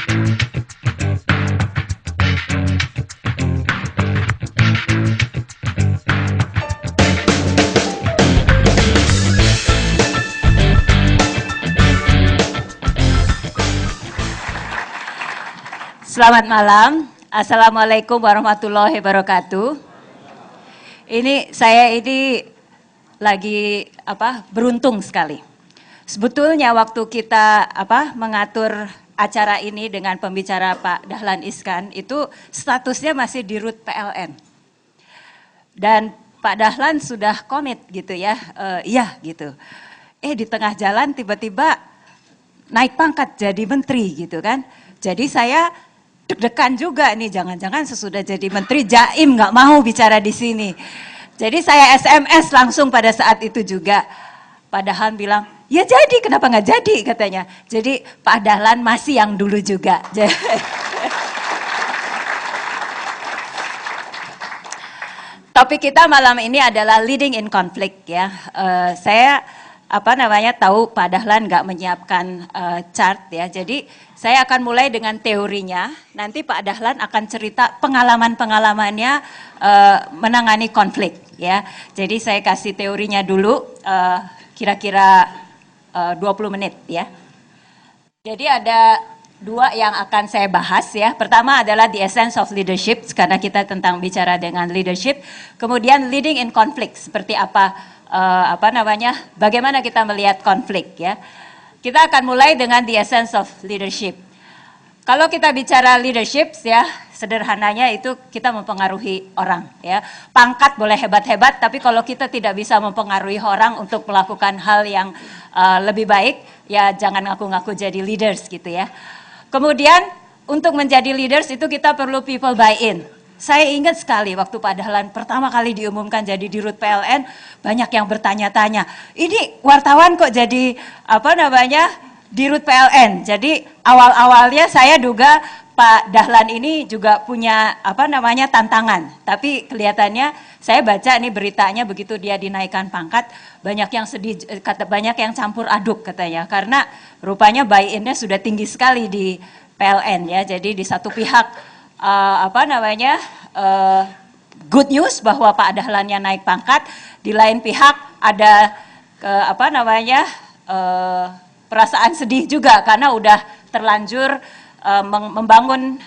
Selamat malam, Assalamualaikum warahmatullahi wabarakatuh. Saya lagi beruntung sekali. Sebetulnya waktu kita mengatur acara ini dengan pembicara Pak Dahlan Iskan itu statusnya masih di Rut PLN. Dan Pak Dahlan sudah komit gitu ya, iya gitu. Di tengah jalan tiba-tiba naik pangkat jadi menteri gitu kan. Jadi saya deg-degan juga nih, jangan-jangan sesudah jadi menteri Jaim nggak mau bicara di sini. Jadi saya SMS langsung pada saat itu juga. Pak Dahlan bilang, ya jadi, kenapa nggak jadi katanya. Jadi Pak Dahlan masih yang dulu juga. Topik kita malam ini adalah leading in conflict ya. Saya tahu Pak Dahlan nggak menyiapkan chart ya. Jadi saya akan mulai dengan teorinya. Nanti Pak Dahlan akan cerita pengalaman-pengalamannya menangani konflik ya. Jadi saya kasih teorinya dulu kira-kira 20 menit ya. Jadi ada dua yang akan saya bahas ya. Pertama adalah the essence of leadership karena kita tentang bicara dengan leadership. Kemudian leading in conflict seperti bagaimana kita melihat konflik ya. Kita akan mulai dengan the essence of leadership. Kalau kita bicara leadership ya, sederhananya itu kita mempengaruhi orang ya. Pangkat boleh hebat-hebat, tapi kalau kita tidak bisa mempengaruhi orang untuk melakukan hal yang lebih baik, ya jangan ngaku-ngaku jadi leaders gitu ya. Kemudian untuk menjadi leaders itu kita perlu people buy-in. Saya ingat sekali waktu Pak Dahlan pertama kali diumumkan jadi di Rut PLN, banyak yang bertanya-tanya, ini wartawan kok jadi di Rut PLN. Jadi awal-awalnya saya duga Pak Dahlan ini juga punya tantangan. Tapi kelihatannya saya baca nih beritanya begitu dia dinaikkan pangkat, banyak yang sedih, banyak yang campur aduk katanya. Karena rupanya buy-in-nya sudah tinggi sekali di PLN ya. Jadi di satu pihak good news bahwa Pak Dahlannya naik pangkat, di lain pihak ada perasaan sedih juga karena udah terlanjur membangun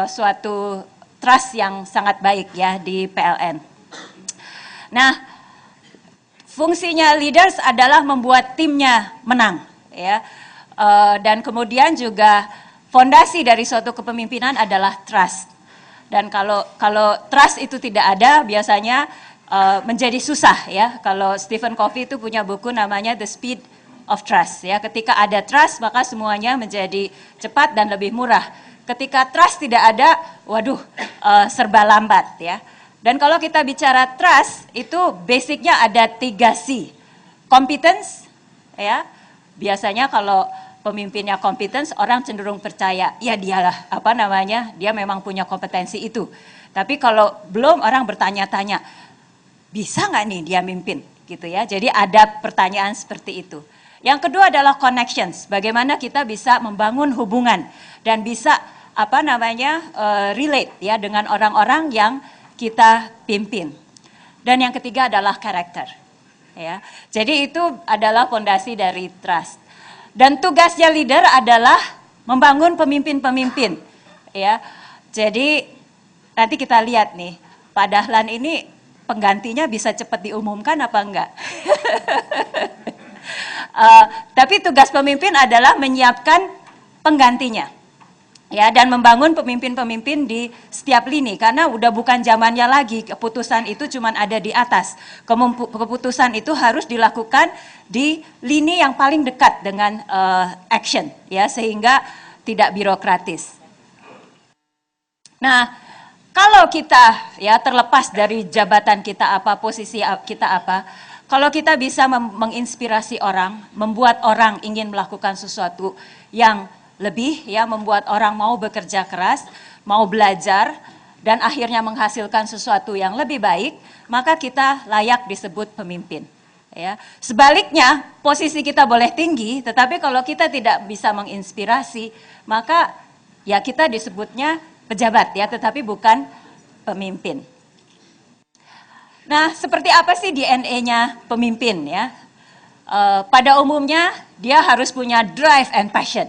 suatu trust yang sangat baik ya di PLN. Nah, fungsinya leaders adalah membuat timnya menang ya, dan kemudian juga fondasi dari suatu kepemimpinan adalah trust. Dan kalau trust itu tidak ada, biasanya menjadi susah ya. Kalau Stephen Covey itu punya buku namanya The Speed of Trust ya. Ketika ada trust, maka semuanya menjadi cepat dan lebih murah. Ketika trust tidak ada, serba lambat ya. Dan kalau kita bicara trust, itu basicnya ada 3 C. Competence ya. Biasanya kalau pemimpinnya competence, orang cenderung percaya, ya dialah dia memang punya kompetensi itu. Tapi kalau belum, orang bertanya-tanya, bisa nggak nih dia mimpin gitu ya. Jadi ada pertanyaan seperti itu. Yang kedua adalah connections, bagaimana kita bisa membangun hubungan dan bisa relate ya dengan orang-orang yang kita pimpin. Dan yang ketiga adalah karakter ya. Jadi itu adalah fondasi dari trust. Dan tugasnya leader adalah membangun pemimpin-pemimpin ya. Jadi nanti kita lihat nih, Pak Dahlan ini penggantinya bisa cepat diumumkan apa enggak? Tapi tugas pemimpin adalah menyiapkan penggantinya ya, dan membangun pemimpin-pemimpin di setiap lini, karena udah bukan zamannya lagi keputusan itu cuma ada di atas. Keputusan itu harus dilakukan di lini yang paling dekat dengan action ya, sehingga tidak birokratis. Nah, kalau kita ya terlepas dari jabatan kita apa, posisi kita apa, kalau kita bisa menginspirasi orang, membuat orang ingin melakukan sesuatu yang lebih ya, membuat orang mau bekerja keras, mau belajar, dan akhirnya menghasilkan sesuatu yang lebih baik, maka kita layak disebut pemimpin. Ya. Sebaliknya, posisi kita boleh tinggi, tetapi kalau kita tidak bisa menginspirasi, maka ya kita disebutnya pejabat ya, tetapi bukan pemimpin. Nah, seperti apa sih DNA-nya pemimpin ya? Pada umumnya dia harus punya drive and passion.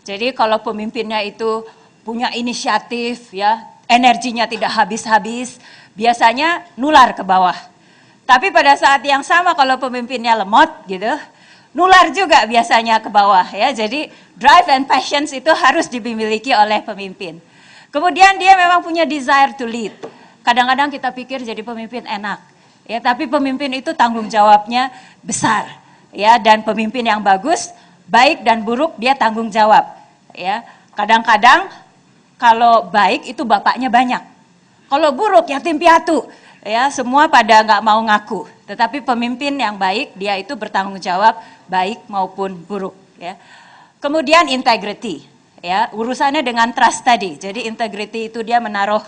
Jadi kalau pemimpinnya itu punya inisiatif ya, energinya tidak habis-habis, biasanya nular ke bawah. Tapi pada saat yang sama kalau pemimpinnya lemot gitu, nular juga biasanya ke bawah ya. Jadi drive and passions itu harus dimiliki oleh pemimpin. Kemudian dia memang punya desire to lead. Kadang-kadang kita pikir jadi pemimpin enak, ya, tapi pemimpin itu tanggung jawabnya besar, ya, dan pemimpin yang bagus, baik dan buruk dia tanggung jawab, ya. Kadang-kadang kalau baik itu bapaknya banyak, kalau buruk yatim piatu, ya, semua pada nggak mau ngaku. Tetapi pemimpin yang baik dia itu bertanggung jawab baik maupun buruk, ya. Kemudian integrity, ya, urusannya dengan trust tadi. Jadi integrity itu dia menaruh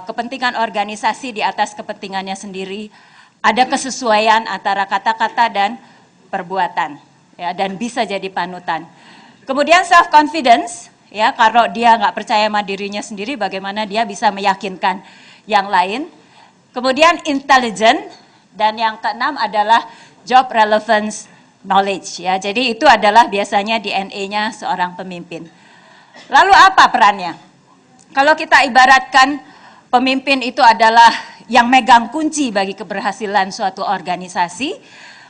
kepentingan organisasi di atas kepentingannya sendiri, ada kesesuaian antara kata-kata dan perbuatan, ya, dan bisa jadi panutan. Kemudian self confidence, ya, kalau dia nggak percaya sama dirinya sendiri, bagaimana dia bisa meyakinkan yang lain. Kemudian intelligent, dan yang keenam adalah job relevance knowledge, ya. Jadi itu adalah biasanya DNA-nya seorang pemimpin. Lalu apa perannya? Kalau kita ibaratkan pemimpin itu adalah yang megang kunci bagi keberhasilan suatu organisasi,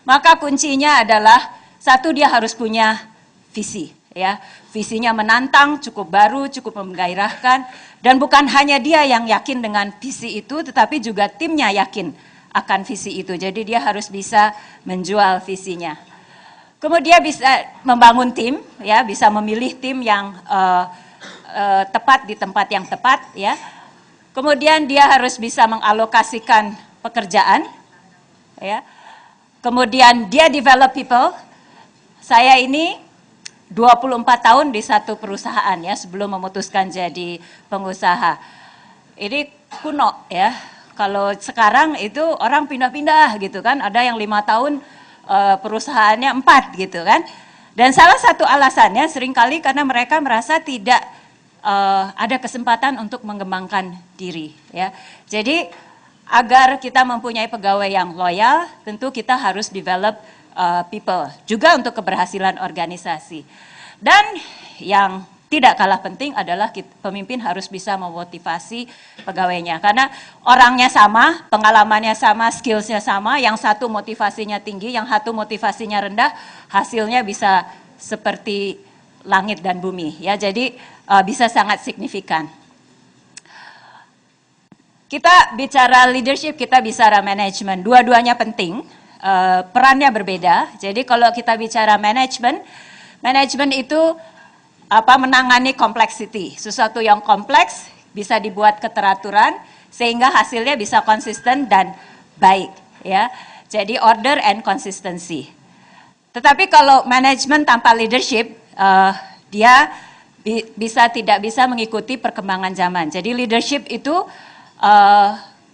maka kuncinya adalah satu, dia harus punya visi, ya. Visinya menantang, cukup baru, cukup menggairahkan, dan bukan hanya dia yang yakin dengan visi itu, tetapi juga timnya yakin akan visi itu. Jadi dia harus bisa menjual visinya. Kemudian bisa membangun tim, ya, bisa memilih tim yang tepat di tempat yang tepat, ya. Kemudian dia harus bisa mengalokasikan pekerjaan, ya. Kemudian dia develop people. Saya ini 24 tahun di satu perusahaan, ya, sebelum memutuskan jadi pengusaha. Ini kuno, ya. Kalau sekarang itu orang pindah-pindah gitu kan, ada yang 5 tahun perusahaannya 4 gitu kan. Dan salah satu alasannya seringkali karena mereka merasa tidak ada kesempatan untuk mengembangkan diri, ya. Jadi agar kita mempunyai pegawai yang loyal, tentu kita harus develop people juga untuk keberhasilan organisasi. Dan yang tidak kalah penting adalah pemimpin harus bisa memotivasi pegawainya, karena orangnya sama, pengalamannya sama, skillsnya sama, yang satu motivasinya tinggi, yang satu motivasinya rendah, hasilnya bisa seperti langit dan bumi, ya. Jadi bisa sangat signifikan. Kita bicara leadership, kita bicara manajemen, dua-duanya penting, perannya berbeda. Jadi kalau kita bicara manajemen itu menangani complexity, sesuatu yang kompleks bisa dibuat keteraturan sehingga hasilnya bisa konsisten dan baik, ya. Jadi order and consistency. Tetapi kalau manajemen tanpa leadership, dia tidak bisa mengikuti perkembangan zaman. Jadi leadership itu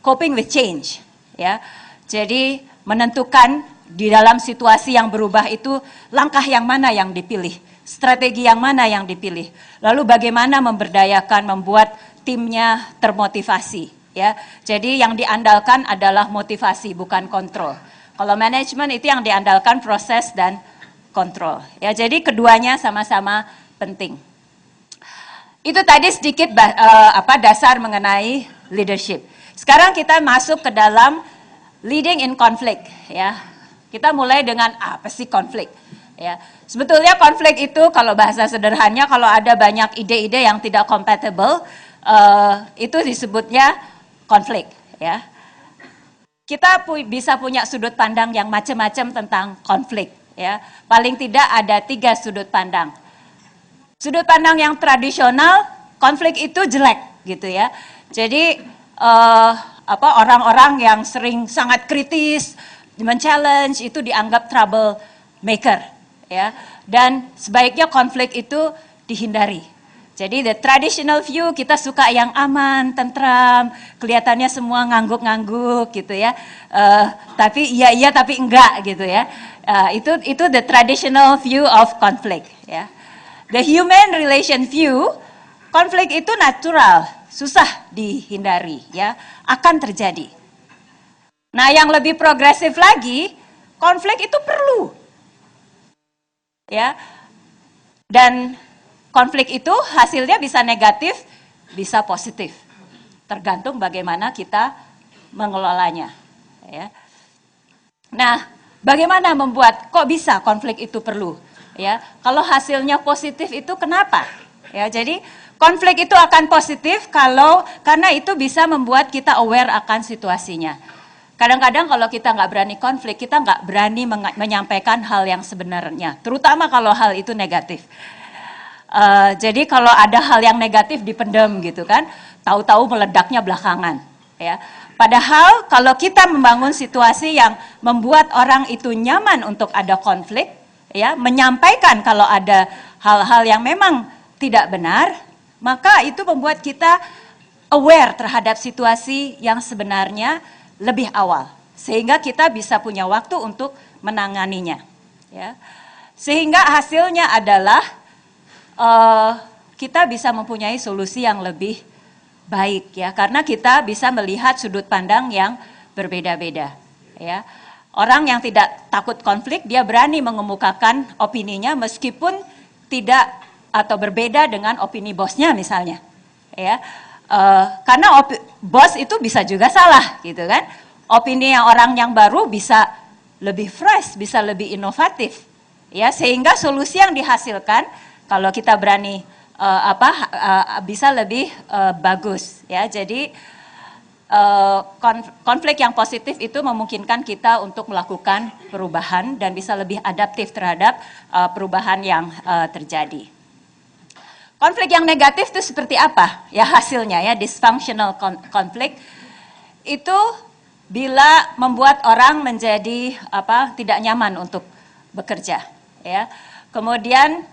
coping with change, ya. Jadi menentukan di dalam situasi yang berubah itu langkah yang mana yang dipilih, strategi yang mana yang dipilih. Lalu bagaimana memberdayakan, membuat timnya termotivasi, ya. Jadi yang diandalkan adalah motivasi, bukan kontrol. Kalau manajemen itu yang diandalkan proses dan kontrol, ya. Jadi keduanya sama-sama penting. Itu tadi sedikit dasar mengenai leadership. Sekarang kita masuk ke dalam leading in conflict, ya. Kita mulai dengan apa sih konflik, ya. Sebetulnya konflik itu kalau bahasa sederhananya, kalau ada banyak ide-ide yang tidak compatible, itu disebutnya konflik, ya. Kita bisa punya sudut pandang yang macam-macam tentang konflik, ya. Paling tidak ada 3 sudut pandang. Sudut pandang yang tradisional, konflik itu jelek gitu, ya. Jadi orang-orang yang sering sangat kritis, men-challenge itu dianggap trouble maker, ya. Dan sebaiknya konflik itu dihindari. Jadi the traditional view, kita suka yang aman, tentram, kelihatannya semua ngangguk-ngangguk gitu, ya. Tapi iya tapi enggak gitu, ya. Itu the traditional view of conflict, ya. The human relation view, konflik itu natural, susah dihindari, ya, akan terjadi. Nah, yang lebih progresif lagi, konflik itu perlu, ya, dan konflik itu hasilnya bisa negatif, bisa positif, tergantung bagaimana kita mengelolanya, ya. Nah, bagaimana membuat kok bisa konflik itu perlu? Ya, kalau hasilnya positif itu kenapa? Ya, jadi konflik itu akan positif karena itu bisa membuat kita aware akan situasinya. Kadang-kadang kalau kita nggak berani konflik, kita nggak berani menyampaikan hal yang sebenarnya, terutama kalau hal itu negatif. Jadi kalau ada hal yang negatif dipendam gitu kan, tahu-tahu meledaknya belakangan. Ya. Padahal kalau kita membangun situasi yang membuat orang itu nyaman untuk ada konflik, ya, menyampaikan kalau ada hal-hal yang memang tidak benar, maka itu membuat kita aware terhadap situasi yang sebenarnya lebih awal, sehingga kita bisa punya waktu untuk menanganinya. Ya. Sehingga hasilnya adalah kita bisa mempunyai solusi yang lebih baik, ya, karena kita bisa melihat sudut pandang yang berbeda-beda, ya. Orang yang tidak takut konflik, dia berani mengemukakan opininya meskipun tidak atau berbeda dengan opini bosnya misalnya, ya. Karena bos itu bisa juga salah, gitu kan. Opini orang yang baru bisa lebih fresh, bisa lebih inovatif, ya, sehingga solusi yang dihasilkan kalau kita berani bisa lebih bagus, ya. Jadi konflik yang positif itu memungkinkan kita untuk melakukan perubahan dan bisa lebih adaptif terhadap perubahan yang terjadi. Konflik yang negatif itu seperti apa? Ya, hasilnya, ya, dysfunctional conflict itu bila membuat orang menjadi tidak nyaman untuk bekerja, ya. Kemudian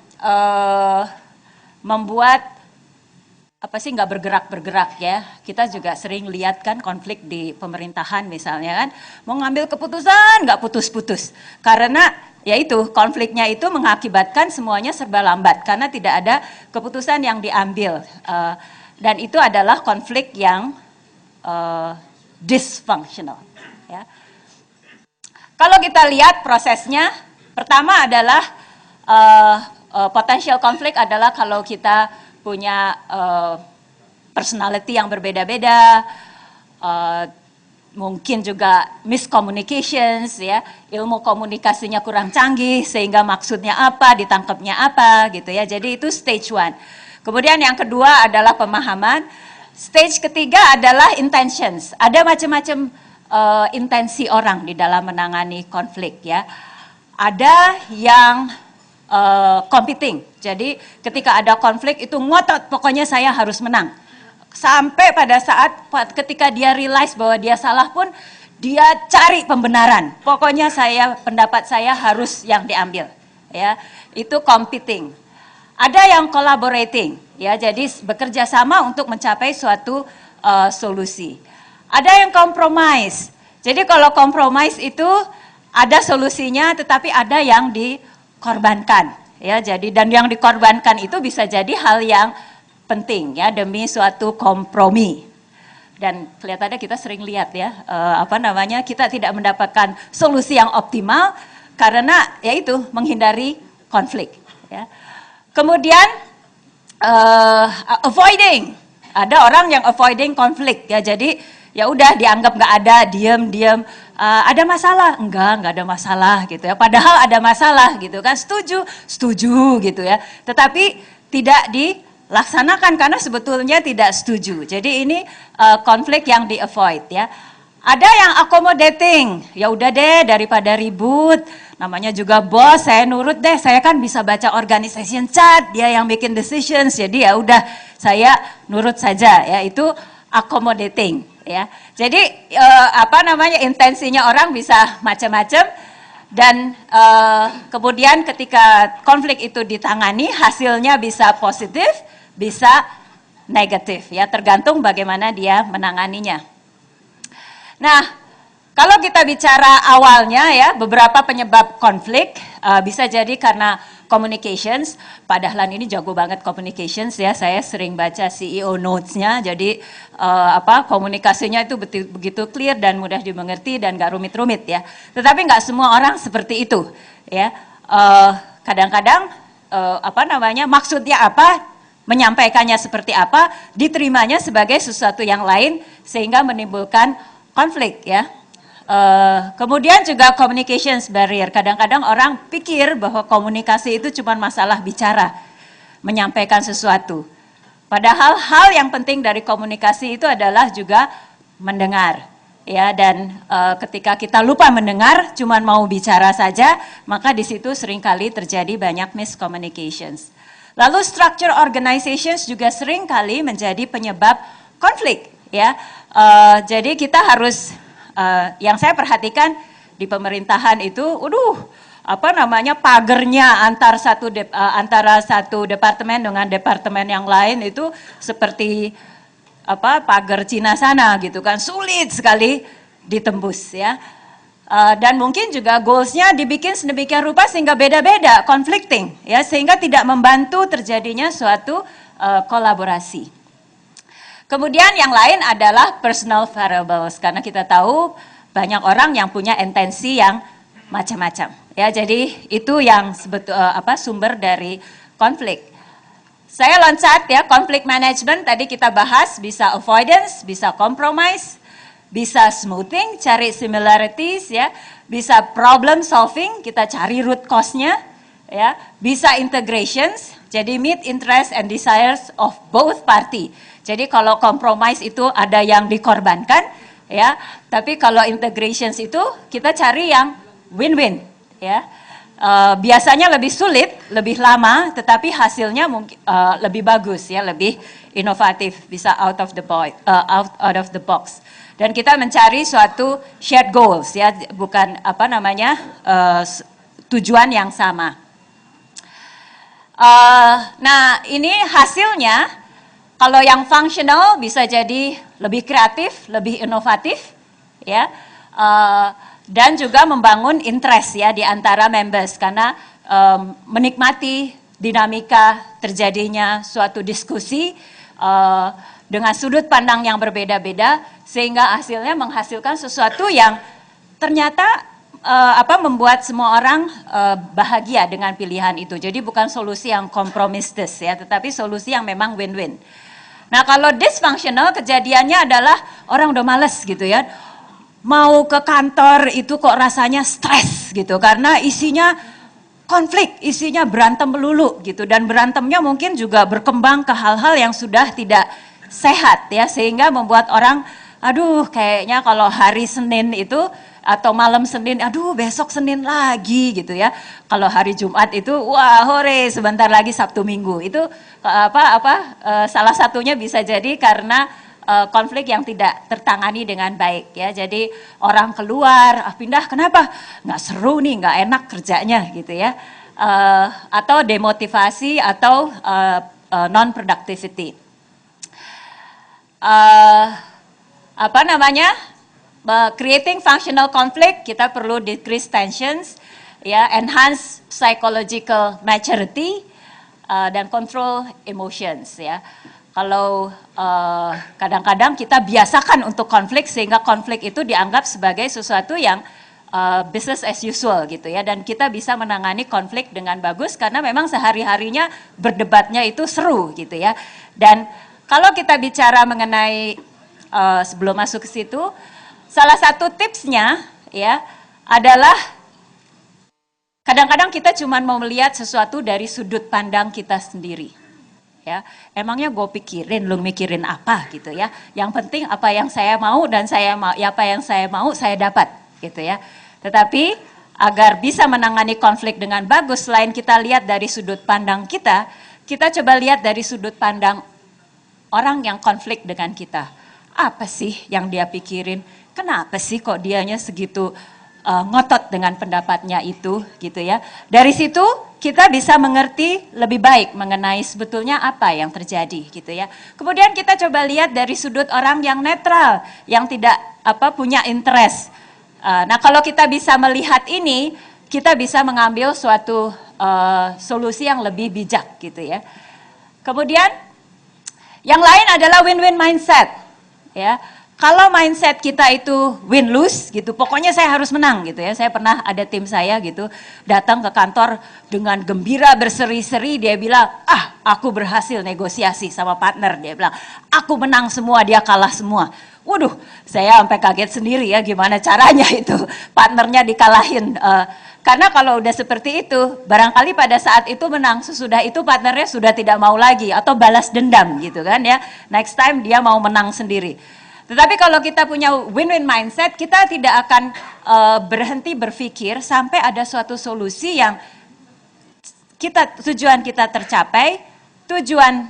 membuat nggak bergerak-bergerak, ya. Kita juga sering lihat kan konflik di pemerintahan misalnya kan, mau ngambil keputusan nggak putus-putus, karena ya itu konfliknya itu mengakibatkan semuanya serba lambat karena tidak ada keputusan yang diambil, dan itu adalah konflik yang dysfunctional, ya. Kalau kita lihat prosesnya, pertama adalah potential konflik adalah kalau kita punya personality yang berbeda-beda, mungkin juga miscommunications, ya, ilmu komunikasinya kurang canggih sehingga maksudnya apa, ditangkapnya apa, gitu, ya. Jadi itu stage 1. Kemudian yang kedua adalah pemahaman. Stage ketiga adalah intentions. Ada macam-macam intensi orang di dalam menangani konflik, ya. Ada yang competing. Jadi ketika ada konflik itu ngotot, pokoknya saya harus menang. Sampai pada saat ketika dia realize bahwa dia salah pun dia cari pembenaran. Pokoknya pendapat saya harus yang diambil, ya. Itu competing. Ada yang collaborating, ya. Jadi bekerja sama untuk mencapai suatu solusi. Ada yang compromise. Jadi kalau compromise itu ada solusinya, tetapi ada yang dikorbankan, ya. Jadi dan yang dikorbankan itu bisa jadi hal yang penting, ya, demi suatu kompromi. Dan kelihatannya kita sering lihat, ya, kita tidak mendapatkan solusi yang optimal karena yaitu menghindari konflik, ya. Kemudian avoiding, ada orang yang avoiding konflik, ya. Jadi ya udah dianggap nggak ada, diam. Ada masalah? Enggak ada masalah, gitu, ya. Padahal ada masalah, gitu kan. Setuju, gitu, ya. Tetapi tidak dilaksanakan karena sebetulnya tidak setuju. Jadi ini konflik yang di-avoid, ya. Ada yang accommodating, ya udah deh daripada ribut, namanya juga bos, saya nurut deh, saya kan bisa baca organization chart, dia yang bikin decisions, jadi ya udah saya nurut saja, ya. Itu accommodating, ya. Jadi intensinya orang bisa macam-macam dan kemudian ketika konflik itu ditangani hasilnya bisa positif, bisa negatif, ya, tergantung bagaimana dia menanganinya. Nah, Kalau kita bicara awalnya ya, beberapa penyebab konflik bisa jadi karena communications. Pak Dahlan ini jago banget communications ya. Saya sering baca CEO notes-nya. Jadi komunikasinya itu begitu clear dan mudah dimengerti dan gak rumit-rumit ya. Tetapi nggak semua orang seperti itu ya. Kadang-kadang maksudnya apa, menyampaikannya seperti apa, diterimanya sebagai sesuatu yang lain sehingga menimbulkan konflik ya. Kemudian juga communications barrier. Kadang-kadang orang pikir bahwa komunikasi itu cuma masalah bicara, menyampaikan sesuatu. Padahal hal yang penting dari komunikasi itu adalah juga mendengar. Ya, dan ketika kita lupa mendengar, cuma mau bicara saja, maka di situ seringkali terjadi banyak miscommunications. Lalu structure organizations juga seringkali menjadi penyebab konflik. Ya, jadi kita harus yang saya perhatikan di pemerintahan itu, pagernya antara satu departemen dengan departemen yang lain itu seperti pagar Cina sana gitu kan, sulit sekali ditembus ya. Dan mungkin juga goalsnya dibikin sedemikian rupa sehingga beda-beda, conflicting ya, sehingga tidak membantu terjadinya suatu kolaborasi. Kemudian yang lain adalah personal variables, karena kita tahu banyak orang yang punya intensi yang macam-macam. Ya, jadi itu yang sumber dari konflik. Saya loncat ya, konflik management tadi kita bahas bisa avoidance, bisa compromise, bisa smoothing, cari similarities ya, bisa problem solving, kita cari root cause-nya ya, bisa integrations, jadi meet interest and desires of both party. Jadi kalau compromise itu ada yang dikorbankan, ya. Tapi kalau integrations itu kita cari yang win-win, ya. Biasanya lebih sulit, lebih lama, tetapi hasilnya mungkin lebih bagus, ya, lebih inovatif, bisa out of the box. Dan kita mencari suatu shared goals, ya, bukan tujuan yang sama. Nah, ini hasilnya. Kalau yang functional bisa jadi lebih kreatif, lebih inovatif, ya, dan juga membangun interest ya di antara members karena menikmati dinamika terjadinya suatu diskusi dengan sudut pandang yang berbeda-beda sehingga hasilnya menghasilkan sesuatu yang ternyata membuat semua orang bahagia dengan pilihan itu. Jadi bukan solusi yang kompromistis ya, tetapi solusi yang memang win-win. Nah, kalau dysfunctional kejadiannya adalah orang udah males gitu ya. Mau ke kantor itu kok rasanya stres gitu karena isinya konflik, isinya berantem melulu gitu dan berantemnya mungkin juga berkembang ke hal-hal yang sudah tidak sehat ya sehingga membuat orang aduh kayaknya kalau hari Senin itu atau malam Senin, aduh besok Senin lagi gitu ya. Kalau hari Jumat itu, wah hore sebentar lagi Sabtu Minggu. Itu salah satunya bisa jadi karena konflik yang tidak tertangani dengan baik ya. Jadi orang keluar, pindah kenapa? Nggak seru nih, nggak enak kerjanya gitu ya. Atau demotivasi atau non-productivity. Creating functional conflict, kita perlu decrease tensions, ya, enhance psychological maturity, dan control emotions, ya. Kalau kadang-kadang kita biasakan untuk konflik sehingga konflik itu dianggap sebagai sesuatu yang business as usual gitu ya, dan kita bisa menangani konflik dengan bagus karena memang sehari-harinya berdebatnya itu seru gitu ya. Dan kalau kita bicara mengenai sebelum masuk ke situ, salah satu tipsnya ya adalah kadang-kadang kita cuma mau melihat sesuatu dari sudut pandang kita sendiri. Ya, emangnya gue pikirin, lu mikirin apa gitu ya. Yang penting apa yang saya mau dan apa yang saya mau saya dapat gitu ya. Tetapi agar bisa menangani konflik dengan bagus, selain kita lihat dari sudut pandang kita coba lihat dari sudut pandang orang yang konflik dengan kita. Apa sih yang dia pikirin? Kenapa sih kok dianya segitu ngotot dengan pendapatnya itu gitu ya. Dari situ kita bisa mengerti lebih baik mengenai sebetulnya apa yang terjadi gitu ya. Kemudian kita coba lihat dari sudut orang yang netral, yang tidak punya interest. Nah, kalau kita bisa melihat ini, kita bisa mengambil suatu solusi yang lebih bijak gitu ya. Kemudian yang lain adalah win-win mindset ya. Kalau mindset kita itu win-lose gitu, pokoknya saya harus menang gitu ya. Saya pernah ada tim saya gitu, datang ke kantor dengan gembira berseri-seri, dia bilang, aku berhasil negosiasi sama partner. Dia bilang, aku menang semua, dia kalah semua. Waduh, saya sampai kaget sendiri ya gimana caranya itu partnernya dikalahin. Karena kalau udah seperti itu, barangkali pada saat itu menang, sesudah itu partnernya sudah tidak mau lagi atau balas dendam gitu kan ya. Next time dia mau menang sendiri. Tetapi kalau kita punya win-win mindset, kita tidak akan berhenti berpikir sampai ada suatu solusi yang tujuan kita tercapai, tujuan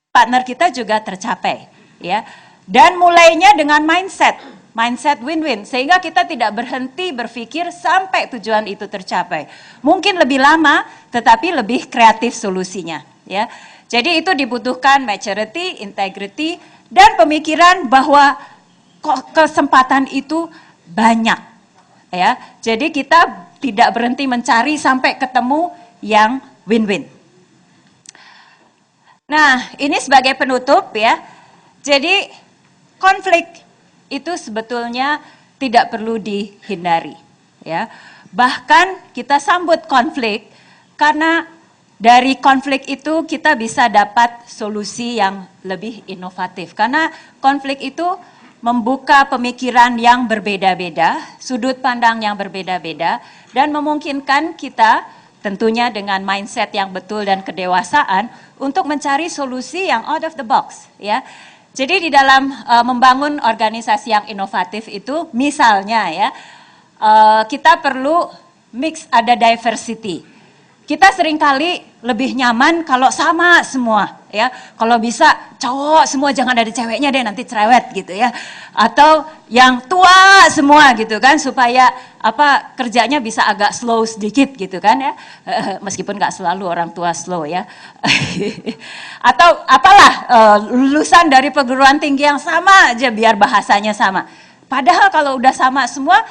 partner kita juga tercapai, ya. Dan mulainya dengan mindset win-win, sehingga kita tidak berhenti berpikir sampai tujuan itu tercapai. Mungkin lebih lama, tetapi lebih kreatif solusinya, ya. Jadi itu dibutuhkan maturity, integrity, dan pemikiran bahwa kesempatan itu banyak, ya. Jadi kita tidak berhenti mencari sampai ketemu yang win-win. Nah, ini sebagai penutup ya. Jadi konflik itu sebetulnya tidak perlu dihindari, ya. Bahkan kita sambut konflik karena dari konflik itu kita bisa dapat solusi yang lebih inovatif. Karena konflik itu membuka pemikiran yang berbeda-beda, sudut pandang yang berbeda-beda, dan memungkinkan kita tentunya dengan mindset yang betul dan kedewasaan untuk mencari solusi yang out of the box, ya. Jadi di dalam membangun organisasi yang inovatif itu, misalnya ya, kita perlu mix, ada diversity. Kita seringkali lebih nyaman kalau sama semua, ya. Kalau bisa cowok semua, jangan ada ceweknya deh, nanti cerewet gitu ya. Atau yang tua semua gitu kan, supaya kerjanya bisa agak slow sedikit gitu kan ya. Meskipun nggak selalu orang tua slow ya. Atau apalah, lulusan dari perguruan tinggi yang sama aja biar bahasanya sama. Padahal kalau udah sama semua,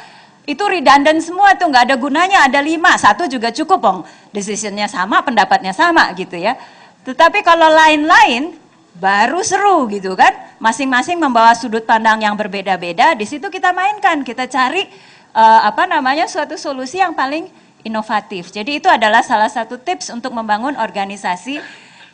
itu redundant semua tuh, nggak ada gunanya, ada 5, 1 juga cukup, Bang. Decisionnya sama, pendapatnya sama gitu ya. Tetapi kalau lain-lain, baru seru gitu kan. Masing-masing membawa sudut pandang yang berbeda-beda, di situ kita mainkan, kita cari suatu solusi yang paling inovatif. Jadi itu adalah salah satu tips untuk membangun organisasi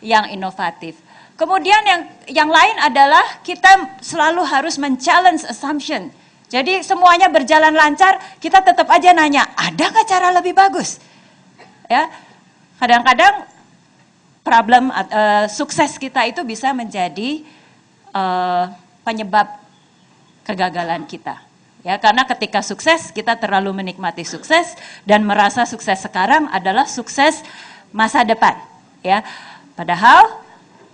yang inovatif. Kemudian yang lain adalah kita selalu harus men-challenge assumption. Jadi semuanya berjalan lancar, kita tetap aja nanya, ada nggak cara lebih bagus? Ya, kadang-kadang problem sukses kita itu bisa menjadi penyebab kegagalan kita. Ya, karena ketika sukses kita terlalu menikmati sukses dan merasa sukses sekarang adalah sukses masa depan. Ya, padahal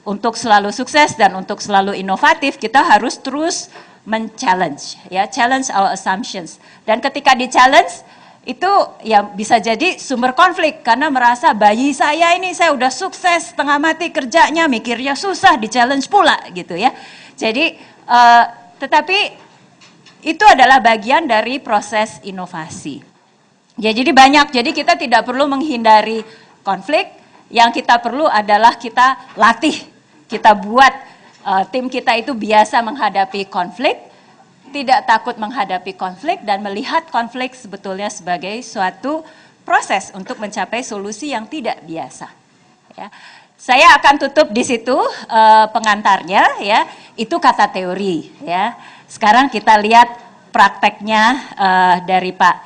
untuk selalu sukses dan untuk selalu inovatif kita harus terus men-challenge, ya, challenge our assumptions. Dan ketika di-challenge, itu ya bisa jadi sumber konflik, karena merasa bayi saya ini saya udah sukses, setengah mati kerjanya, mikirnya susah, di-challenge pula gitu ya. Jadi, tetapi itu adalah bagian dari proses inovasi. Ya, jadi banyak, jadi kita tidak perlu menghindari konflik, yang kita perlu adalah kita latih, kita buat tim kita itu biasa menghadapi konflik, tidak takut menghadapi konflik, dan melihat konflik sebetulnya sebagai suatu proses untuk mencapai solusi yang tidak biasa. Ya. Saya akan tutup di situ pengantarnya, ya. Itu kata teori. Ya. Sekarang kita lihat prakteknya dari Pak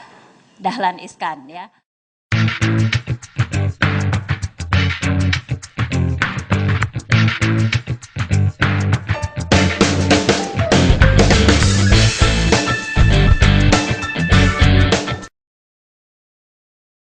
Dahlan Iskan. Ya.